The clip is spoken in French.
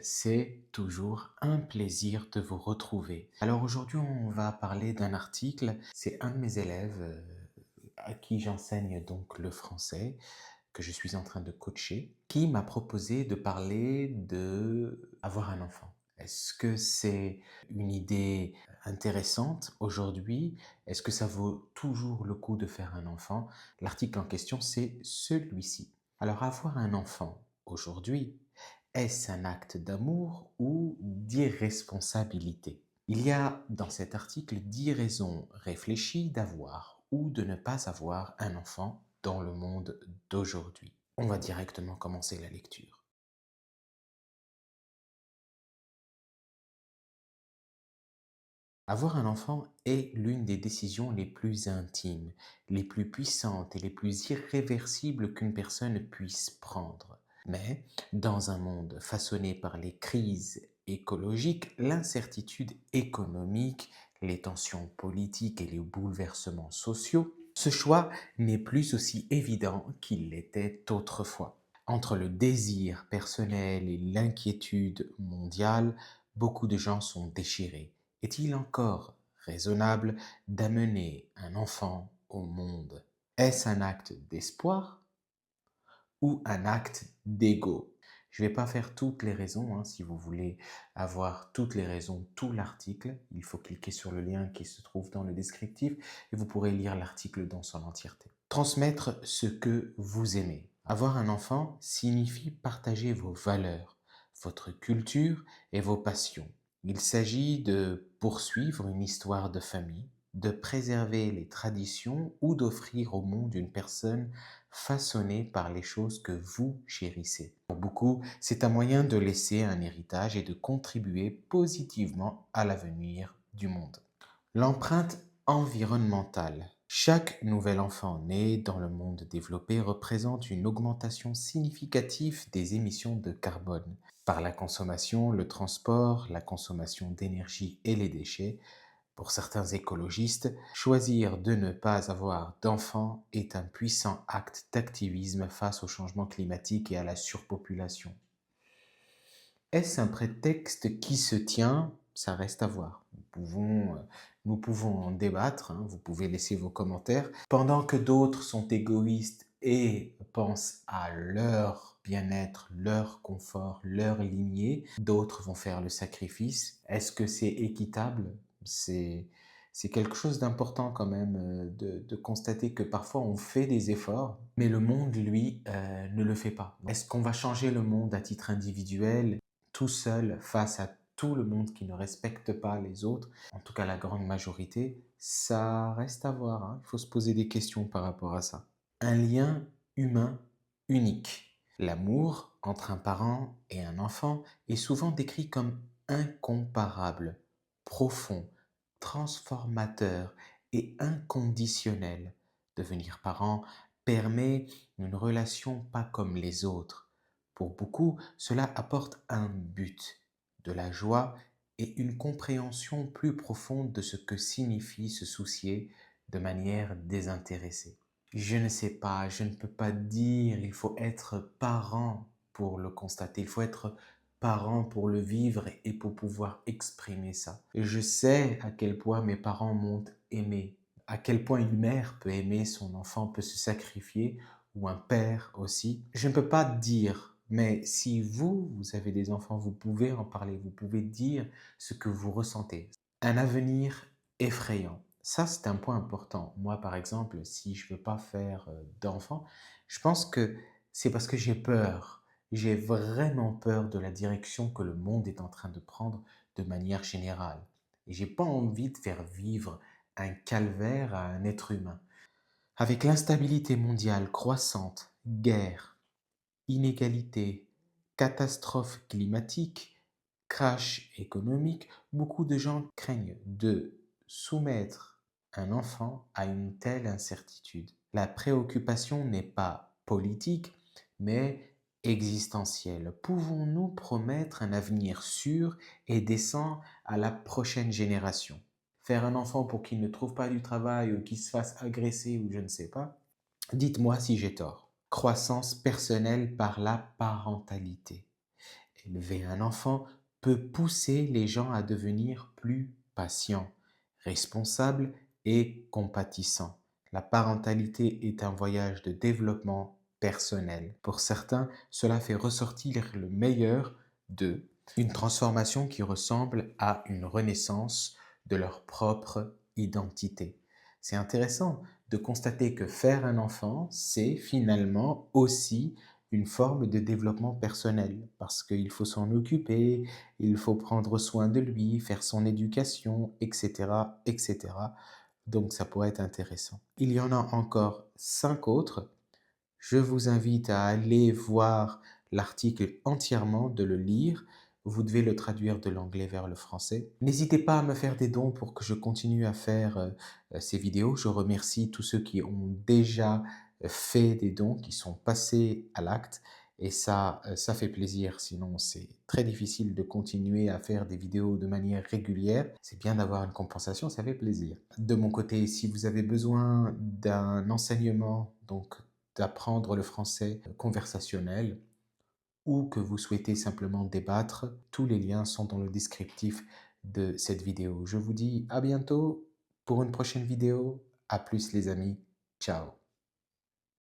C'est toujours un plaisir de vous retrouver. Alors aujourd'hui, on va parler d'un article. C'est un de mes élèves à qui j'enseigne donc le français, que je suis en train de coacher, qui m'a proposé de parler de avoir un enfant. Est-ce que c'est une idée intéressante aujourd'hui? Est-ce que ça vaut toujours le coup de faire un enfant? L'article en question, c'est celui-ci. Alors avoir un enfant aujourd'hui, est-ce un acte d'amour ou d'irresponsabilité? Il y a dans cet article 10 raisons réfléchies d'avoir ou de ne pas avoir un enfant dans le monde d'aujourd'hui. On va directement commencer la lecture. Avoir un enfant est l'une des décisions les plus intimes, les plus puissantes et les plus irréversibles qu'une personne puisse prendre. Mais dans un monde façonné par les crises écologiques, l'incertitude économique, les tensions politiques et les bouleversements sociaux, ce choix n'est plus aussi évident qu'il l'était autrefois. Entre le désir personnel et l'inquiétude mondiale, beaucoup de gens sont déchirés. Est-il encore raisonnable d'amener un enfant au monde? Est-ce un acte d'espoir ou un acte d'ego? Je ne vais pas faire toutes les raisons, hein. Si vous voulez avoir toutes les raisons, tout l'article, il faut cliquer sur le lien qui se trouve dans le descriptif et vous pourrez lire l'article dans son entièreté. Transmettre ce que vous aimez. Avoir un enfant signifie partager vos valeurs, votre culture et vos passions. Il s'agit de poursuivre une histoire de famille, de préserver les traditions ou d'offrir au monde une personne façonnée par les choses que vous chérissez. Pour beaucoup, c'est un moyen de laisser un héritage et de contribuer positivement à l'avenir du monde. L'empreinte environnementale. Chaque nouvel enfant né dans le monde développé représente une augmentation significative des émissions de carbone par la consommation, le transport, la consommation d'énergie et les déchets. Pour certains écologistes, choisir de ne pas avoir d'enfants est un puissant acte d'activisme face au changement climatique et à la surpopulation. Est-ce un prétexte qui se tient? Ça reste à voir. Nous pouvons en débattre, hein, vous pouvez laisser vos commentaires. Pendant que d'autres sont égoïstes et pensent à leur bien-être, leur confort, leur lignée, d'autres vont faire le sacrifice. Est-ce que c'est équitable? C'est quelque chose d'important quand même de constater que parfois on fait des efforts, mais le monde, lui, ne le fait pas. Est-ce qu'on va changer le monde à titre individuel, tout seul, face à tout le monde qui ne respecte pas les autres, en tout cas la grande majorité? Ça reste à voir, hein. Il faut se poser des questions par rapport à ça. Un lien humain unique. L'amour entre un parent et un enfant est souvent décrit comme incomparable, profond, transformateur et inconditionnel. Devenir parent permet une relation pas comme les autres. Pour beaucoup, cela apporte un but, de la joie et une compréhension plus profonde de ce que signifie se soucier de manière désintéressée. Je ne sais pas, je ne peux pas dire, il faut être parent pour le constater, il faut être parent pour le vivre et pour pouvoir exprimer ça. Et je sais à quel point mes parents m'ont aimé, à quel point une mère peut aimer son enfant, peut se sacrifier, ou un père aussi. Je ne peux pas dire, mais si vous avez des enfants, vous pouvez en parler, vous pouvez dire ce que vous ressentez. Un avenir effrayant. Ça, c'est un point important. Moi, par exemple, si je veux pas faire d'enfant, je pense que c'est parce que j'ai peur. J'ai vraiment peur de la direction que le monde est en train de prendre de manière générale. Et j'ai pas envie de faire vivre un calvaire à un être humain. Avec l'instabilité mondiale croissante, guerre, inégalités, catastrophes climatiques, crash économique, beaucoup de gens craignent de soumettre un enfant à une telle incertitude. La préoccupation n'est pas politique, mais existentielle. Pouvons-nous promettre un avenir sûr et décent à la prochaine génération? Faire un enfant pour qu'il ne trouve pas du travail ou qu'il se fasse agresser ou je ne sais pas? Dites-moi si j'ai tort. Croissance personnelle par la parentalité. Élever un enfant peut pousser les gens à devenir plus patients, responsables et compatissants. La parentalité est un voyage de développement personnel. Pour certains, cela fait ressortir le meilleur d'eux, une transformation qui ressemble à une renaissance de leur propre identité. C'est intéressant de constater que faire un enfant, c'est finalement aussi une forme de développement personnel parce qu'il faut s'en occuper, il faut prendre soin de lui, faire son éducation, etc., etc. Donc ça pourrait être intéressant. Il y en a encore 5 autres. Je vous invite à aller voir l'article entièrement, de le lire. Vous devez le traduire de l'anglais vers le français. N'hésitez pas à me faire des dons pour que je continue à faire ces vidéos. Je remercie tous ceux qui ont déjà fait des dons, qui sont passés à l'acte. Et ça fait plaisir, sinon c'est très difficile de continuer à faire des vidéos de manière régulière. C'est bien d'avoir une compensation, ça fait plaisir. De mon côté, si vous avez besoin d'un enseignement, donc d'apprendre le français conversationnel, ou que vous souhaitez simplement débattre, tous les liens sont dans le descriptif de cette vidéo. Je vous dis à bientôt pour une prochaine vidéo. À plus les amis. Ciao.